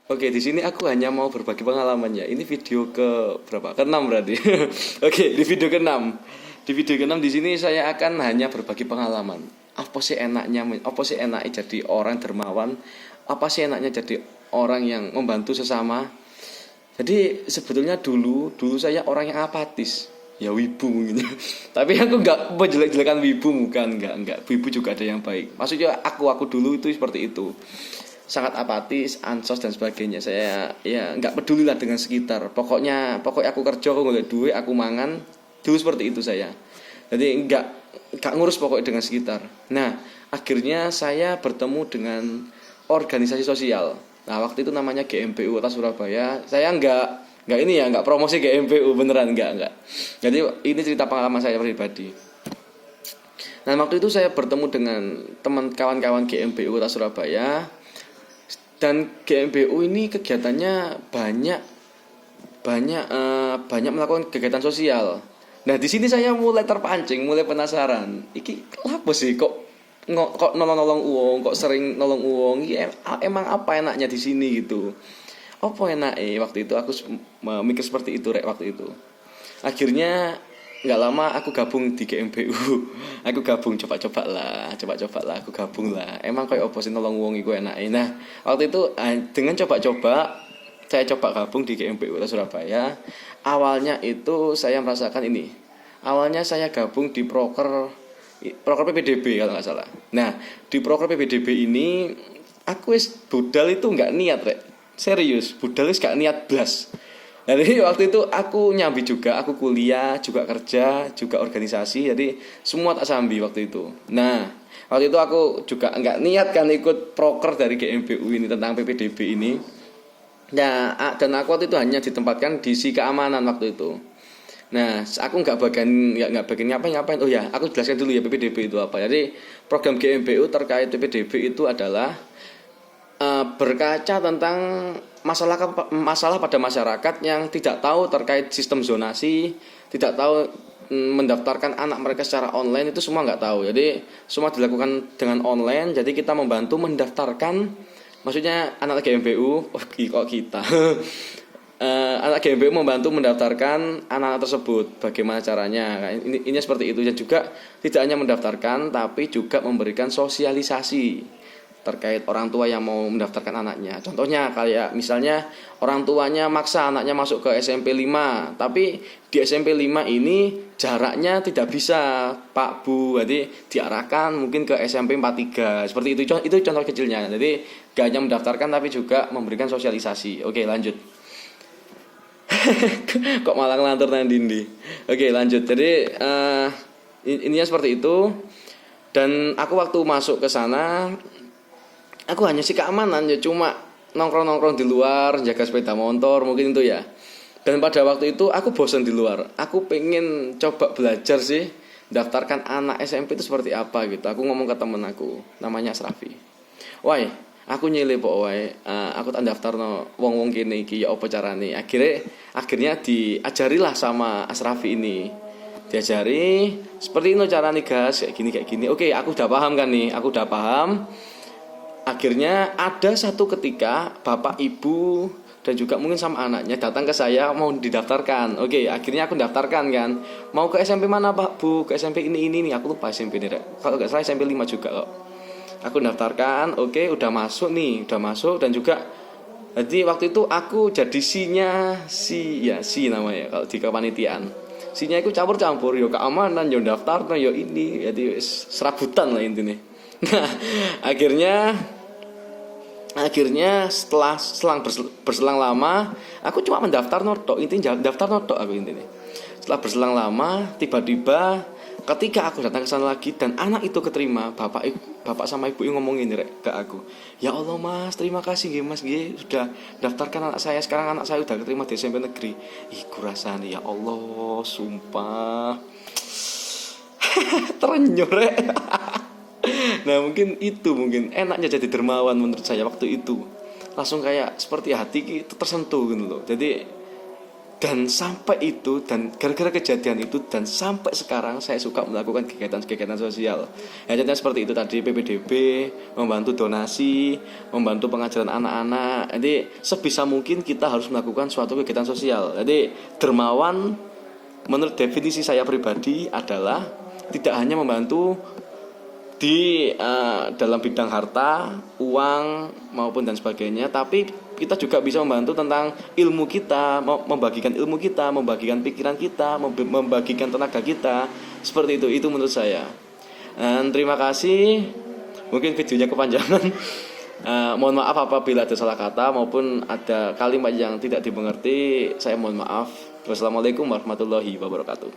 Oke, di sini aku hanya mau berbagi pengalamannya. Ini video ke berapa? Ke-6 berarti. Oke, di video ke-6. Di video ke-6 di sini saya akan hanya berbagi pengalaman. Apa sih enaknya jadi orang dermawan? Apa sih enaknya jadi orang yang membantu sesama? Jadi sebetulnya dulu saya orang yang apatis. Ya wibu mungkin. Tapi aku nggak menjelek-jelekan wibu, bukan, nggak. Wibu juga ada yang baik. Maksudnya aku dulu itu seperti itu, sangat apatis, ansos dan sebagainya. Saya ya nggak peduli lah dengan sekitar. Pokoknya aku kerja, aku nggak duit, aku mangan. Dulu seperti itu saya. Jadi nggak ngurus pokoknya dengan sekitar. Nah, akhirnya saya bertemu dengan organisasi sosial. Nah, waktu itu namanya GMPU Kota Surabaya. Saya nggak ini ya, nggak promosi GMPU beneran, nggak. Jadi ini cerita pengalaman saya pribadi. Nah, waktu itu saya bertemu dengan teman kawan-kawan GMPU Kota Surabaya. Dan GMBU ini kegiatannya banyak melakukan kegiatan sosial. Nah, di sini saya mulai terpancing, mulai penasaran. Iki apa sih kok nolong-nolong uang, kok sering nolong uang? Emang apa enaknya di sini gitu? Apa enaknya waktu itu aku mikir seperti itu waktu itu. Akhirnya nggak lama aku gabung di GMBU. Aku gabung coba-coba lah aku gabung lah. Emang kayak apa sih nolong wong iku enake. Nah, waktu itu dengan coba-coba saya coba gabung di GMBU Surabaya. Awalnya itu saya merasakan ini. Awalnya saya gabung di proker PPDB kalau nggak salah. Nah, di proker PPDB ini aku budal itu nggak niat, Rek. Serius, budal itu nggak niat blas. Nah, jadi waktu itu aku nyambi juga, aku kuliah, juga kerja, juga organisasi, jadi semua tak sambi waktu itu. Nah, waktu itu aku juga nggak niat kan ikut proker dari GMBU ini tentang PPDB ini. Nah, dan aku waktu itu hanya ditempatkan di si keamanan waktu itu. Nah, aku nggak bagian ngapain. Oh ya, aku jelaskan dulu ya PPDB itu apa. Jadi program GMBU terkait PPDB itu adalah berkaca tentang masalah pada masyarakat yang tidak tahu terkait sistem zonasi, tidak tahu mendaftarkan anak mereka secara online, itu semua nggak tahu. Jadi semua dilakukan dengan online. Jadi kita membantu mendaftarkan, maksudnya anak GMBU, kok kita anak GMBU membantu mendaftarkan anak-anak tersebut. Bagaimana caranya? Ini seperti itu. Dan juga tidak hanya mendaftarkan, tapi juga memberikan sosialisasi terkait orang tua yang mau mendaftarkan anaknya. Contohnya kayak misalnya orang tuanya maksa anaknya masuk ke SMP 5, tapi di SMP 5 ini jaraknya tidak bisa, Pak Bu. Jadi diarahkan mungkin ke SMP 43. Seperti itu. Itu contoh kecilnya. Jadi gak hanya mendaftarkan tapi juga memberikan sosialisasi. Oke, lanjut. Kok malah ngelantur nang dindi. Oke, lanjut. Jadi ininya seperti itu. Dan aku waktu masuk ke sana, aku hanya si keamanan ya, cuma nongkrong-nongkrong di luar, jaga sepeda motor mungkin itu ya. Dan pada waktu itu aku bosan di luar. Aku pengen coba belajar sih, daftarkan anak SMP itu seperti apa gitu. Aku ngomong ke temen aku, namanya Asrafi. Wah, aku nyile pok wae. Aku tak daftarno wong-wong kene iki ya apa carane. Akhirnya diajarilah sama Asrafi ini. Diajari seperti itu carane gas, kayak gini. Oke, aku udah paham kan nih. Aku udah paham. Akhirnya ada satu ketika bapak ibu dan juga mungkin sama anaknya datang ke saya mau didaftarkan. Oke, akhirnya aku daftarkan kan. Mau ke SMP mana Pak Bu? Ke SMP ini nih. Aku lupa SMP ini. Kalau nggak salah SMP 5 juga kok. Aku daftarkan. Oke, udah masuk dan juga jadi waktu itu aku jadi si namanya kalau di kepanitiaan. Sinya itu campur-campur yo keamanan, yo daftar, yo ini. Jadi serabutan lah intinya. Nah, akhirnya berselang lama, aku cuma mendaftar notok, intinya daftar notok aku intinya. Setelah berselang lama, tiba-tiba ketika aku datang ke sana lagi dan anak itu keterima, bapak sama ibu ngomongin ke aku, ya Allah Mas, terima kasih nggih Mas nggih sudah daftarkan anak saya, sekarang anak saya udah keterima di SMP negeri. Iku rasane ya Allah, sumpah terenyuh rek. Nah, mungkin enaknya jadi dermawan menurut saya waktu itu. Langsung kayak seperti hati itu tersentuh gitu loh. Jadi Dan sampai itu, dan gara-gara kejadian itu, dan sampai sekarang saya suka melakukan kegiatan-kegiatan sosial. Ya, contohnya seperti itu tadi, PPDB, membantu donasi, membantu pengajaran anak-anak. Jadi sebisa mungkin kita harus melakukan suatu kegiatan sosial. Jadi dermawan menurut definisi saya pribadi adalah tidak hanya membantu di dalam bidang harta, uang maupun dan sebagainya, tapi kita juga bisa membantu tentang ilmu kita, membagikan ilmu kita, membagikan pikiran kita, membagikan tenaga kita. Seperti itu menurut saya. Dan terima kasih. Mungkin videonya kepanjangan. Mohon maaf apabila ada salah kata maupun ada kalimat yang tidak dimengerti. Saya mohon maaf. Wassalamualaikum warahmatullahi wabarakatuh.